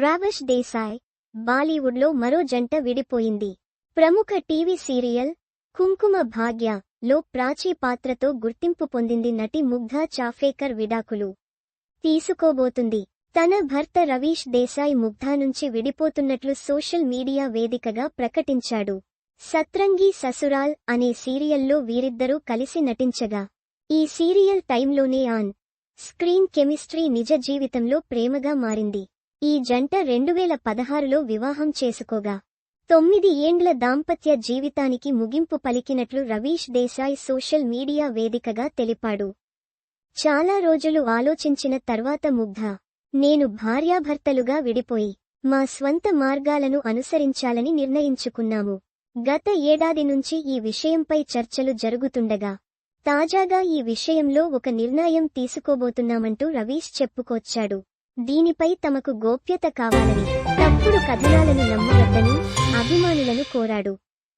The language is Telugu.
రావష్ దేశాయ్, బాలీవుడ్లో మరో జంట విడిపోయింది. ప్రముఖ టీవీ సీరియల్ కుంకుమ భాగ్య లో ప్రాచీ పాత్రతో గుర్తింపు పొందింది నటి ముగ్ధా చాఫేకర్ విడాకులు తీసుకోబోతుంది. తన భర్త రవీష్ దేశాయ్ ముగ్ధా నుంచి విడిపోతున్నట్లు సోషల్ మీడియా వేదికగా ప్రకటించాడు. సత్రంగి ససురాల్ అనే సీరియల్లో వీరిద్దరూ కలిసి నటించగా, ఈ సీరియల్ టైంలోనే ఆన్ స్క్రీన్ కెమిస్ట్రీ నిజ జీవితంలో ప్రేమగా మారింది. ఈ జంట 2016లో వివాహం చేసుకోగా 9 ఏండ్ల దాంపత్య జీవితానికి ముగింపు పలికినట్లు రవీష్ దేశాయ్ సోషల్ మీడియా వేదికగా తెలిపాడు. చాలా రోజులు ఆలోచించిన తర్వాత ముగ్ధా, నేను భార్యాభర్తలుగా విడిపోయి మా స్వంత మార్గాలను అనుసరించాలని నిర్ణయించుకున్నాము. గత ఏడాది నుంచి ఈ విషయంపై చర్చలు జరుగుతుండగా తాజాగా ఈ విషయంలో ఒక నిర్ణయం తీసుకోబోతున్నామంటూ రవీష్ చెప్పుకొచ్చాడు. దీనిపై తమకు గోప్యత కావాలని, తప్పుడు కథనాలను నమ్మవద్దని అభిమానులను కోరాడు.